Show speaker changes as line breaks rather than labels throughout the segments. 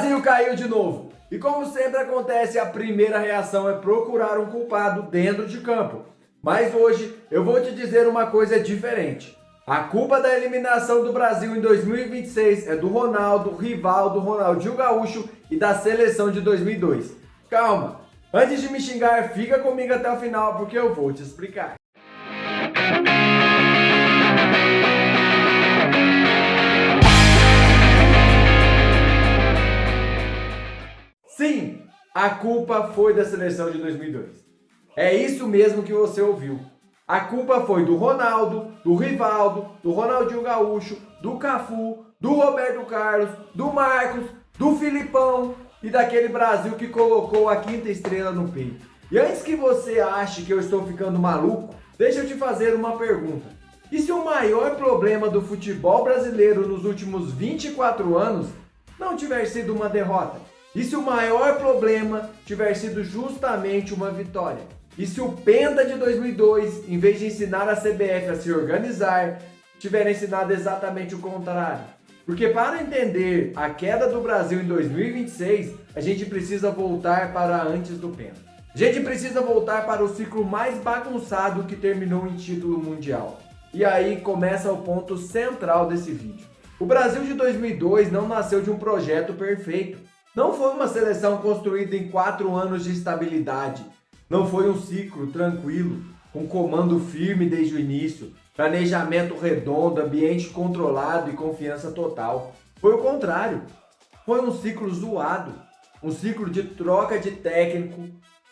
Brasil caiu de novo. E como sempre acontece, a primeira reação é procurar um culpado dentro de campo. Mas hoje eu vou te dizer uma coisa diferente. A culpa da eliminação do Brasil em 2026 é do Ronaldo, Rivaldo, Ronaldinho Gaúcho e da seleção de 2002. Calma, antes de me xingar, fica comigo até o final porque eu vou te explicar. Sim, a culpa foi da seleção de 2002. É isso mesmo que você ouviu. A culpa foi do Ronaldo, do Rivaldo, do Ronaldinho Gaúcho, do Cafu, do Roberto Carlos, do Marcos, do Filipão e daquele Brasil que colocou a quinta estrela no peito. E antes que você ache que eu estou ficando maluco, deixa eu te fazer uma pergunta. E se o maior problema do futebol brasileiro nos últimos 24 anos não tiver sido uma derrota? E se o maior problema tiver sido justamente uma vitória? E se o Penta de 2002, em vez de ensinar a CBF a se organizar, tiver ensinado exatamente o contrário? Porque para entender a queda do Brasil em 2026, a gente precisa voltar para antes do Penta. A gente precisa voltar para o ciclo mais bagunçado que terminou em título mundial. E aí começa o ponto central desse vídeo. O Brasil de 2002 não nasceu de um projeto perfeito. Não foi uma seleção construída em 4 anos de estabilidade. Não foi um ciclo tranquilo, com comando firme desde o início, planejamento redondo, ambiente controlado e confiança total. Foi o contrário. Foi um ciclo zoado, um ciclo de troca de técnico,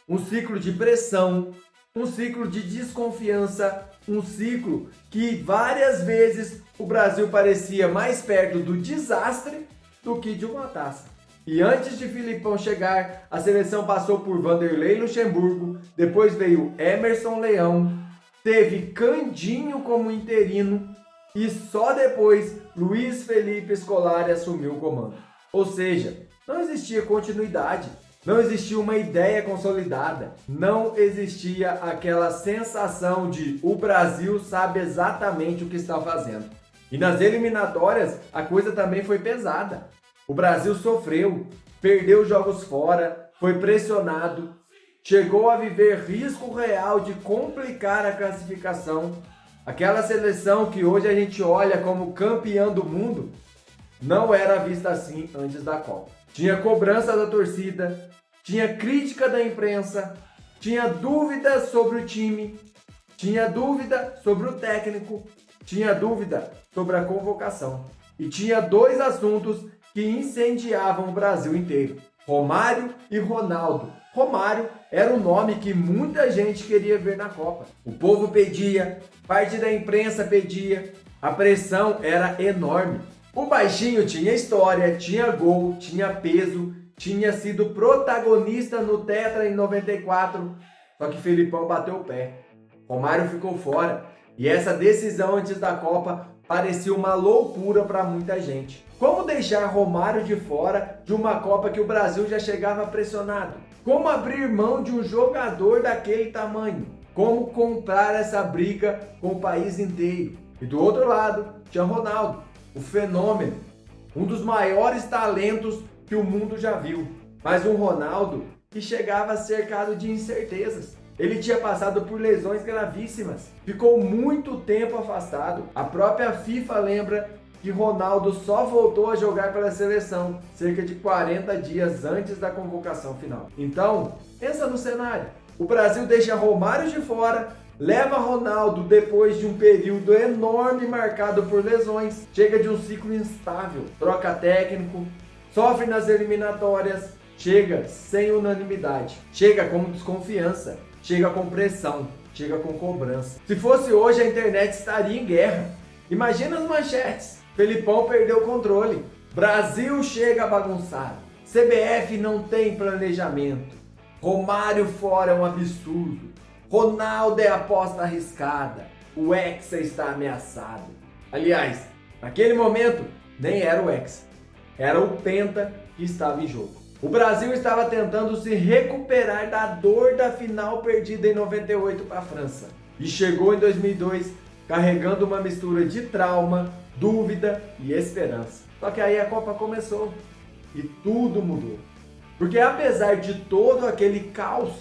um ciclo de pressão, um ciclo de desconfiança, um ciclo que várias vezes o Brasil parecia mais perto do desastre do que de uma taça. E antes de Filipão chegar, a seleção passou por Vanderlei Luxemburgo, depois veio Emerson Leão, teve Candinho como interino e só depois Luiz Felipe Scolari assumiu o comando. Ou seja, não existia continuidade, não existia uma ideia consolidada, não existia aquela sensação de o Brasil sabe exatamente o que está fazendo. E nas eliminatórias a coisa também foi pesada. O Brasil sofreu, perdeu jogos fora, foi pressionado, chegou a viver risco real de complicar a classificação. Aquela seleção que hoje a gente olha como campeã do mundo, não era vista assim antes da Copa. Tinha cobrança da torcida, tinha crítica da imprensa, tinha dúvidas sobre o time, tinha dúvida sobre o técnico, tinha dúvida sobre a convocação. E tinha 2 assuntos que incendiavam o Brasil inteiro: Romário e Ronaldo. Romário era o nome que muita gente queria ver na Copa. O povo pedia, parte da imprensa pedia, a pressão era enorme. O baixinho tinha história, tinha gol, tinha peso, tinha sido protagonista no Tetra em 94, só que Felipão bateu o pé. Romário ficou fora e essa decisão antes da Copa parecia uma loucura para muita gente. Como deixar Romário de fora de uma Copa que o Brasil já chegava pressionado? Como abrir mão de um jogador daquele tamanho? Como comprar essa briga com o país inteiro? E do outro lado, tinha Ronaldo, o fenômeno, um dos maiores talentos que o mundo já viu. Mas um Ronaldo que chegava cercado de incertezas. Ele tinha passado por lesões gravíssimas, ficou muito tempo afastado. A própria FIFA lembra que Ronaldo só voltou a jogar pela seleção cerca de 40 dias antes da convocação final. Então, pensa no cenário. O Brasil deixa Romário de fora, leva Ronaldo depois de um período enorme marcado por lesões, chega de um ciclo instável, troca técnico, sofre nas eliminatórias, chega sem unanimidade, chega com desconfiança, chega com pressão, chega com cobrança. Se fosse hoje, a internet estaria em guerra. Imagina as manchetes. Felipão perdeu o controle. Brasil chega bagunçado. CBF não tem planejamento. Romário fora é um absurdo. Ronaldo é aposta arriscada. O Hexa está ameaçado. Aliás, naquele momento, nem era o Hexa. Era o Penta que estava em jogo. O Brasil estava tentando se recuperar da dor da final perdida em 98 para a França. E chegou em 2002 carregando uma mistura de trauma, dúvida e esperança. Só que aí a Copa começou. e tudo mudou. Porque apesar de todo aquele caos,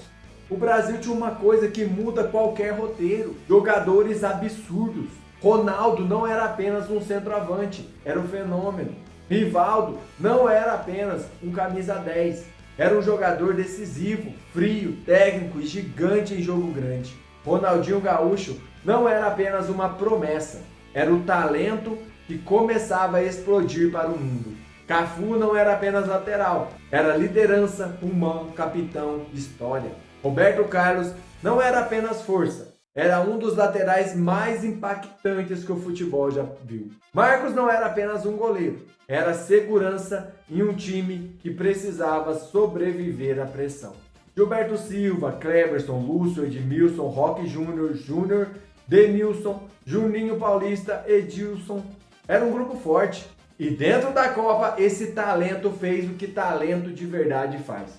o Brasil tinha uma coisa que muda qualquer roteiro: jogadores absurdos. Ronaldo não era apenas um centroavante, era um fenômeno. Rivaldo não era apenas um camisa 10, era um jogador decisivo, frio, técnico e gigante em jogo grande. Ronaldinho Gaúcho não era apenas uma promessa, era o talento que começava a explodir para o mundo. Cafu não era apenas lateral, era liderança, pulmão, capitão, história. Roberto Carlos não era apenas força, era um dos laterais mais impactantes que o futebol já viu. Marcos não era apenas um goleiro, era segurança em um time que precisava sobreviver à pressão. Gilberto Silva, Cleberson, Lúcio, Edmilson, Roque Júnior, Denilson, Juninho Paulista, Edilson. Era um grupo forte. E dentro da Copa, esse talento fez o que talento de verdade faz.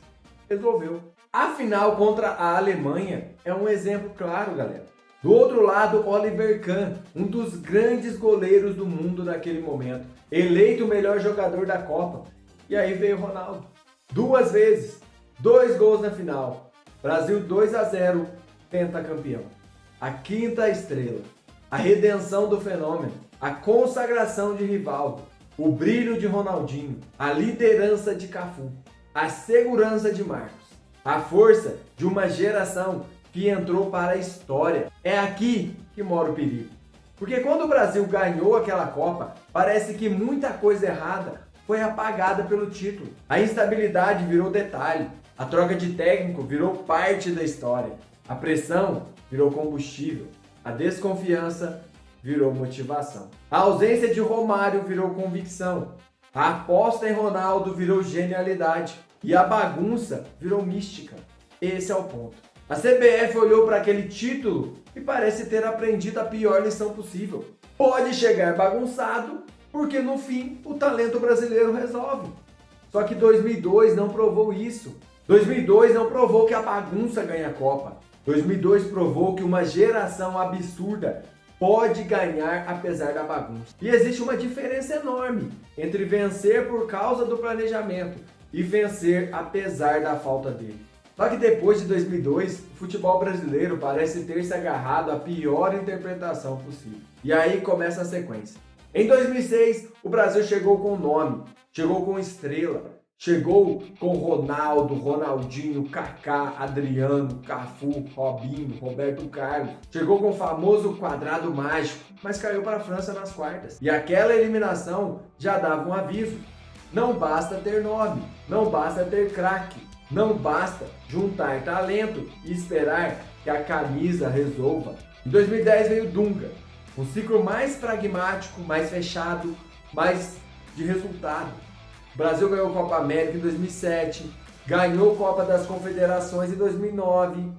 Resolveu. A final contra a Alemanha é um exemplo claro, galera. Do outro lado, Oliver Kahn, um dos grandes goleiros do mundo naquele momento, eleito o melhor jogador da Copa. E aí veio Ronaldo. 2 vezes, 2 gols na final. Brasil 2-0, pentacampeão. A quinta estrela, a redenção do fenômeno, a consagração de Rivaldo, o brilho de Ronaldinho, a liderança de Cafu, a segurança de Marcos, a força de uma geração que entrou para a história. É aqui que mora o perigo. Porque quando o Brasil ganhou aquela Copa, parece que muita coisa errada foi apagada pelo título. A instabilidade virou detalhe, a troca de técnico virou parte da história, a pressão virou combustível, a desconfiança virou motivação. A ausência de Romário virou convicção, a aposta em Ronaldo virou genialidade e a bagunça virou mística. Esse é o ponto. A CBF olhou para aquele título e parece ter aprendido a pior lição possível. Pode chegar bagunçado, porque no fim o talento brasileiro resolve. Só que 2002 não provou isso. 2002 não provou que a bagunça ganha a Copa. 2002 provou que uma geração absurda pode ganhar apesar da bagunça. E existe uma diferença enorme entre vencer por causa do planejamento e vencer apesar da falta dele. Só que depois de 2002, o futebol brasileiro parece ter se agarrado à pior interpretação possível. E aí começa a sequência. Em 2006, o Brasil chegou com nome, chegou com estrela, chegou com Ronaldo, Ronaldinho, Kaká, Adriano, Cafu, Robinho, Roberto Carlos. Chegou com o famoso quadrado mágico, mas caiu para a França nas quartas. E aquela eliminação já dava um aviso. Não basta ter nome, não basta ter craque, não basta juntar talento e esperar que a camisa resolva. Em 2010 veio Dunga, um ciclo mais pragmático, mais fechado, mais de resultado. O Brasil ganhou a Copa América em 2007, ganhou a Copa das Confederações em 2009,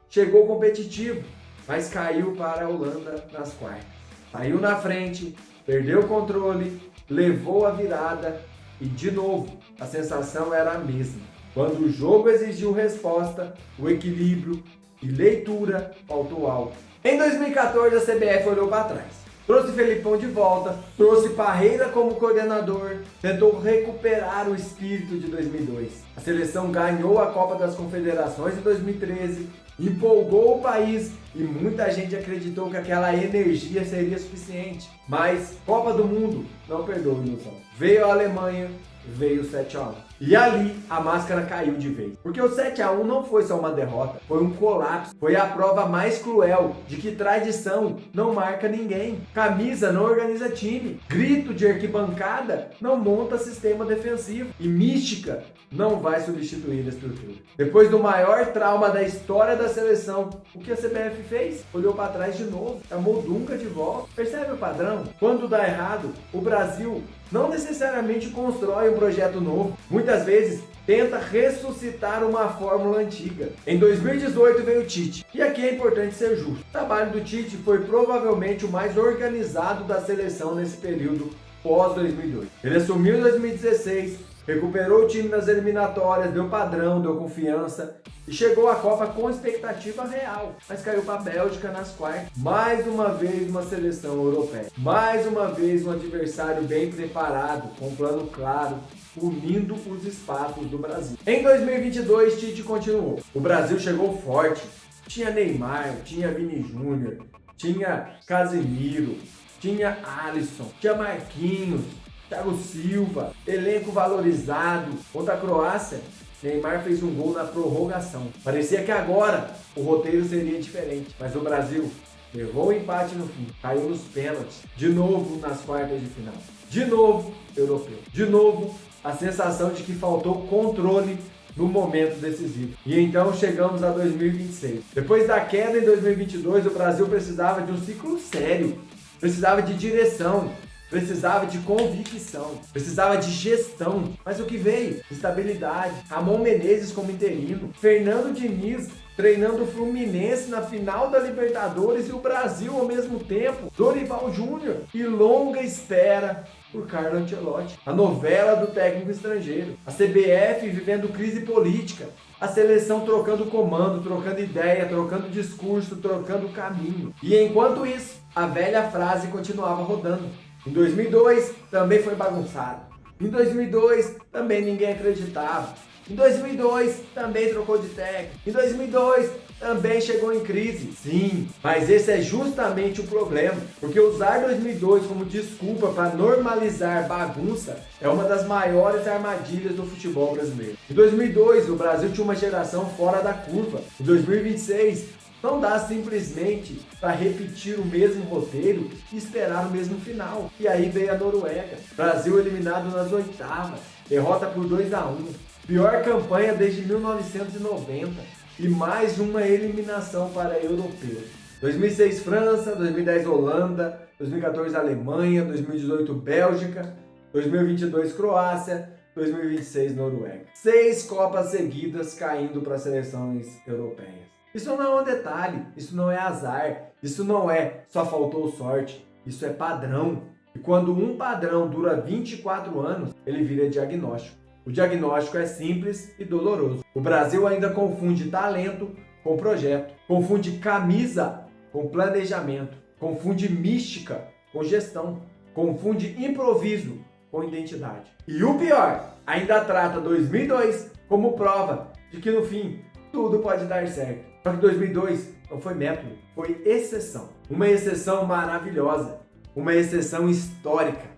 chegou competitivo, mas caiu para a Holanda nas quartas. Saiu na frente, perdeu o controle, levou a virada e, de novo, a sensação era a mesma. Quando o jogo exigiu resposta, o equilíbrio e leitura faltou algo. Em 2014, a CBF olhou para trás. Trouxe Felipão de volta, trouxe Parreira como coordenador, tentou recuperar o espírito de 2002. A seleção ganhou a Copa das Confederações em 2013, empolgou o país e muita gente acreditou que aquela energia seria suficiente. Mas Copa do Mundo não perdoa a ilusão. Veio a Alemanha, veio o 7-1. E ali a máscara caiu de vez. Porque o 7-1 não foi só uma derrota, foi um colapso. Foi a prova mais cruel de que tradição não marca ninguém. Camisa não organiza time. Grito de arquibancada não monta sistema defensivo. E mística não vai substituir a estrutura. Depois do maior trauma da história da seleção, o que a CBF fez? Olhou para trás de novo, chamou Dunga de volta. Percebe o padrão? Quando dá errado, o Brasil não necessariamente constrói um projeto novo. Muitas vezes tenta ressuscitar uma fórmula antiga. Em 2018 veio o Tite. E aqui é importante ser justo. O trabalho do Tite foi provavelmente o mais organizado da seleção nesse período pós-2002. Ele assumiu em 2016, recuperou o time nas eliminatórias, deu padrão, deu confiança e chegou à Copa com expectativa real, mas caiu para a Bélgica nas quartas. Mais uma vez uma seleção europeia, mais uma vez um adversário bem preparado, com um plano claro unindo os espaços do Brasil. Em 2022, Tite continuou. O Brasil chegou forte. Tinha Neymar, tinha Vini Júnior, tinha Casemiro, tinha Alisson, tinha Marquinhos, Thiago Silva, elenco valorizado. Contra a Croácia, Neymar fez um gol na prorrogação. Parecia que agora o roteiro seria diferente, mas o Brasil levou o empate no fim, caiu nos pênaltis, de novo nas quartas de final, de novo europeu, de novo a sensação de que faltou controle no momento decisivo. E então chegamos a 2026. Depois da queda em 2022, o Brasil precisava de um ciclo sério, precisava de direção, precisava de convicção, precisava de gestão. Mas o que veio? Estabilidade. Ramon Menezes como interino, Fernando Diniz treinando o Fluminense na final da Libertadores e o Brasil ao mesmo tempo, Dorival Júnior e longa espera por Carlo Ancelotti. A novela do técnico estrangeiro, a CBF vivendo crise política, a seleção trocando comando, trocando ideia, trocando discurso, trocando caminho. E enquanto isso, a velha frase continuava rodando. Em 2002 também foi bagunçado. Em 2002 também ninguém acreditava. Em 2002 também trocou de técnico. Em 2002 também chegou em crise. Sim, mas esse é justamente o problema. Porque usar 2002 como desculpa para normalizar bagunça é uma das maiores armadilhas do futebol brasileiro. Em 2002 o Brasil tinha uma geração fora da curva. Em 2026 não dá simplesmente para repetir o mesmo roteiro e esperar o mesmo final. E aí veio a Noruega. Brasil eliminado nas oitavas. Derrota por 2-1. Pior campanha desde 1990. E mais uma eliminação para europeus. 2006 França, 2010 Holanda, 2014 Alemanha, 2018 Bélgica, 2022 Croácia, 2026 Noruega. 6 Copas seguidas caindo para seleções europeias. Isso não é um detalhe, isso não é azar, isso não é só faltou sorte, isso é padrão. E quando um padrão dura 24 anos, ele vira diagnóstico. O diagnóstico é simples e doloroso. O Brasil ainda confunde talento com projeto, confunde camisa com planejamento, confunde mística com gestão, confunde improviso com identidade. E o pior, ainda trata 2002 como prova de que no fim tudo pode dar certo. Só que 2002 não foi método, foi exceção. Uma exceção maravilhosa, uma exceção histórica.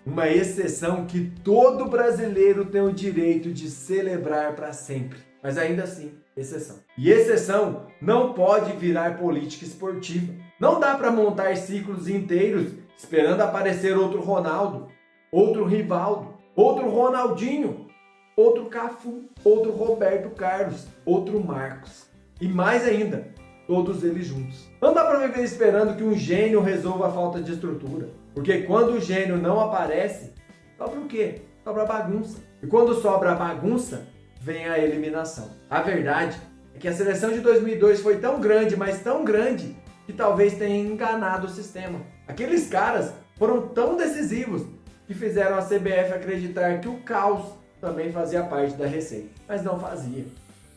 Uma exceção que todo brasileiro tem o direito de celebrar para sempre. Mas ainda assim, exceção. E exceção não pode virar política esportiva. Não dá para montar ciclos inteiros esperando aparecer outro Ronaldo, outro Rivaldo, outro Ronaldinho, outro Cafu, outro Roberto Carlos, outro Marcos. E mais ainda, todos eles juntos. Não dá para viver esperando que um gênio resolva a falta de estrutura. Porque quando o gênio não aparece, sobra o quê? Sobra bagunça. E quando sobra a bagunça, vem a eliminação. A verdade é que a seleção de 2002 foi tão grande, mas tão grande, que talvez tenha enganado o sistema. Aqueles caras foram tão decisivos que fizeram a CBF acreditar que o caos também fazia parte da receita. Mas não fazia.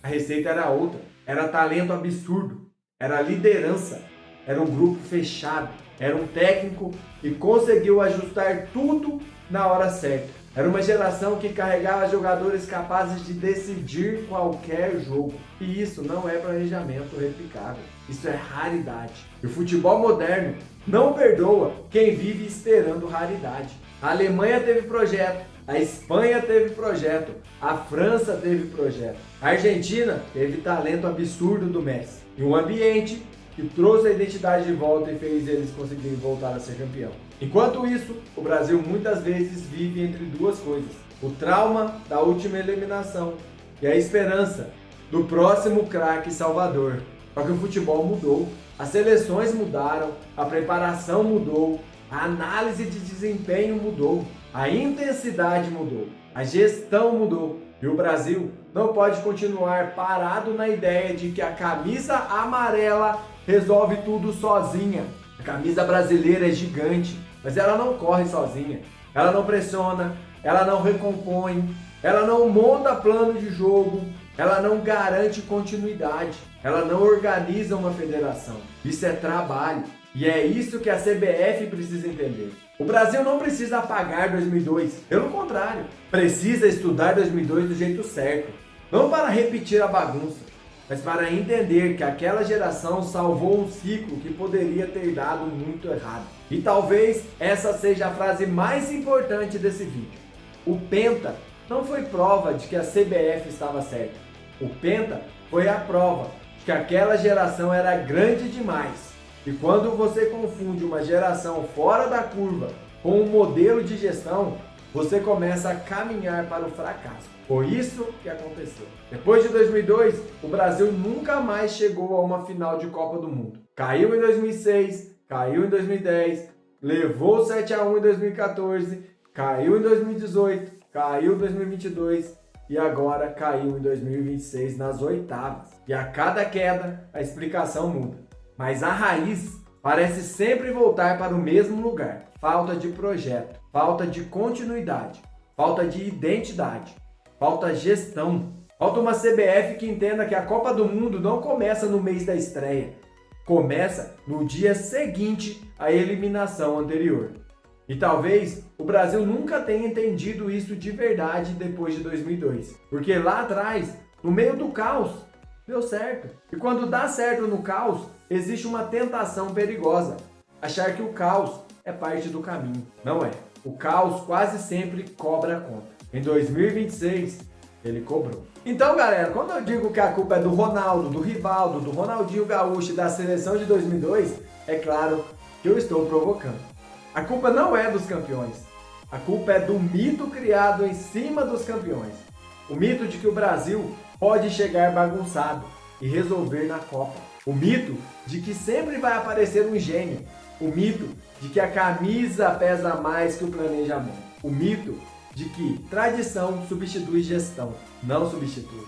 A receita era outra. Era talento absurdo. Era liderança. Era um grupo fechado. Era um técnico que conseguiu ajustar tudo na hora certa. Era uma geração que carregava jogadores capazes de decidir qualquer jogo. E isso não é planejamento replicável. Isso é raridade. E o futebol moderno não perdoa quem vive esperando raridade. A Alemanha teve projeto, a Espanha teve projeto, a França teve projeto. A Argentina teve talento absurdo do Messi. E um ambiente que trouxe a identidade de volta e fez eles conseguirem voltar a ser campeão. Enquanto isso, o Brasil muitas vezes vive entre duas coisas. O trauma da última eliminação e a esperança do próximo craque salvador. Só que o futebol mudou, as seleções mudaram, a preparação mudou, a análise de desempenho mudou, a intensidade mudou, a gestão mudou. E o Brasil não pode continuar parado na ideia de que a camisa amarela resolve tudo sozinha. A camisa brasileira é gigante, mas ela não corre sozinha. Ela não pressiona, ela não recompõe, ela não monta plano de jogo, ela não garante continuidade, ela não organiza uma federação. Isso é trabalho. E é isso que a CBF precisa entender. O Brasil não precisa apagar 2002, pelo contrário, precisa estudar 2002 do jeito certo. Não para repetir a bagunça, mas para entender que aquela geração salvou um ciclo que poderia ter dado muito errado. E talvez essa seja a frase mais importante desse vídeo. O Penta não foi prova de que a CBF estava certa. O Penta foi a prova de que aquela geração era grande demais. E quando você confunde uma geração fora da curva com um modelo de gestão, você começa a caminhar para o fracasso. Foi isso que aconteceu. Depois de 2002, o Brasil nunca mais chegou a uma final de Copa do Mundo. Caiu em 2006, caiu em 2010, levou 7-1 em 2014, caiu em 2018, caiu em 2022 e agora caiu em 2026 nas oitavas. E a cada queda, a explicação muda. Mas a raiz parece sempre voltar para o mesmo lugar. Falta de projeto, falta de continuidade, falta de identidade, falta gestão. Falta uma CBF que entenda que a Copa do Mundo não começa no mês da estreia. Começa no dia seguinte à eliminação anterior. E talvez o Brasil nunca tenha entendido isso de verdade depois de 2002. Porque lá atrás, no meio do caos, deu certo. E quando dá certo no caos, existe uma tentação perigosa. Achar que o caos é parte do caminho. Não é. O caos quase sempre cobra a conta. Em 2026, ele cobrou. Então, galera, quando eu digo que a culpa é do Ronaldo, do Rivaldo, do Ronaldinho Gaúcho e da seleção de 2002, é claro que eu estou provocando. A culpa não é dos campeões. A culpa é do mito criado em cima dos campeões. O mito de que o Brasil pode chegar bagunçado e resolver na Copa. O mito de que sempre vai aparecer um gênio. O mito de que a camisa pesa mais que o planejamento. O mito de que tradição substitui gestão. Não substitui.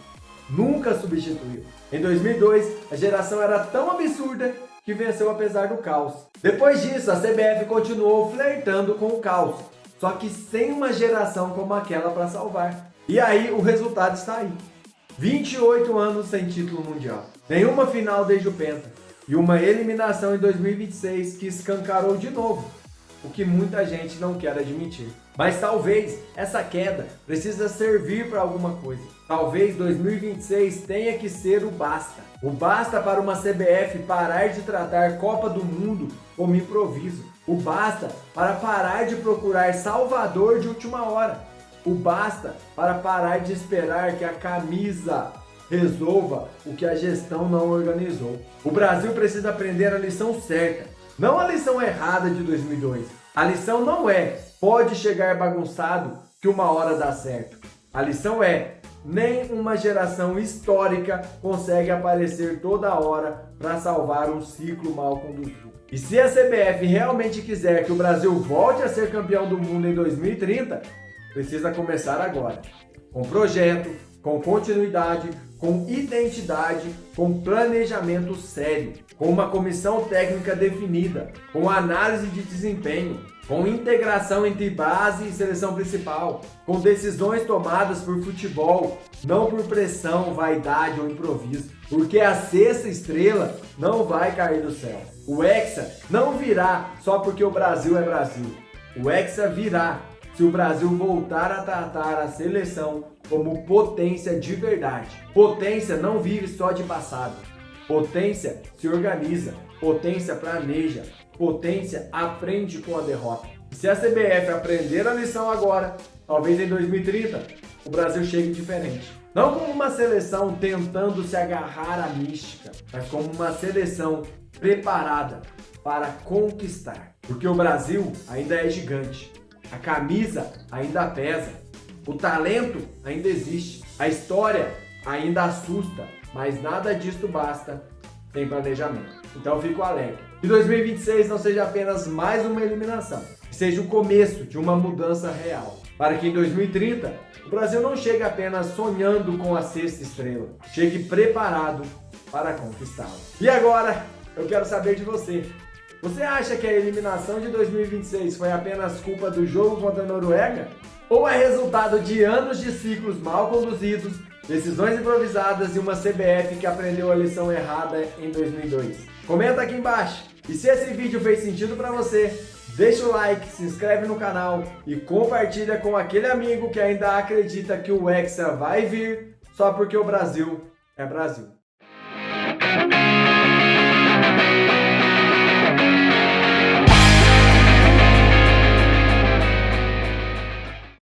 Nunca substituiu. Em 2002, a geração era tão absurda que venceu apesar do caos. Depois disso, a CBF continuou flertando com o caos, só que sem uma geração como aquela para salvar. E aí o resultado está aí. 28 anos sem título mundial. Nenhuma final desde o Penta. E uma eliminação em 2026 que escancarou de novo o que muita gente não quer admitir. Mas talvez essa queda precisa servir para alguma coisa. Talvez 2026 tenha que ser o basta. O basta para uma CBF parar de tratar Copa do Mundo como improviso. O basta para parar de procurar salvador de última hora. O basta para parar de esperar que a camisa resolva o que a gestão não organizou. O Brasil precisa aprender a lição certa, não a lição errada de 2002. A lição não é, pode chegar bagunçado que uma hora dá certo. A lição é, nem uma geração histórica consegue aparecer toda hora para salvar um ciclo mal conduzido. E se a CBF realmente quiser que o Brasil volte a ser campeão do mundo em 2030, precisa começar agora. Com projeto, com continuidade, com identidade, com planejamento sério, com uma comissão técnica definida, com análise de desempenho, com integração entre base e seleção principal, com decisões tomadas por futebol, não por pressão, vaidade ou improviso, porque a sexta estrela não vai cair do céu. O Hexa não virá só porque o Brasil é Brasil. O Hexa virá se o Brasil voltar a tratar a seleção como potência de verdade. Potência não vive só de passado. Potência se organiza. Potência planeja. Potência aprende com a derrota. E se a CBF aprender a lição agora, talvez em 2030, o Brasil chegue diferente. Não como uma seleção tentando se agarrar à mística, mas como uma seleção preparada para conquistar. Porque o Brasil ainda é gigante. A camisa ainda pesa, o talento ainda existe, a história ainda assusta, mas nada disso basta sem planejamento. Então eu fico alegre. Que 2026 não seja apenas mais uma eliminação, que seja o começo de uma mudança real, para que em 2030 o Brasil não chegue apenas sonhando com a sexta estrela, chegue preparado para conquistá-la. E agora eu quero saber de você. Você acha que a eliminação de 2026 foi apenas culpa do jogo contra a Noruega? Ou é resultado de anos de ciclos mal conduzidos, decisões improvisadas e uma CBF que aprendeu a lição errada em 2002? Comenta aqui embaixo! E se esse vídeo fez sentido para você, deixa o like, se inscreve no canal e compartilha com aquele amigo que ainda acredita que o Hexa vai vir só porque o Brasil é Brasil.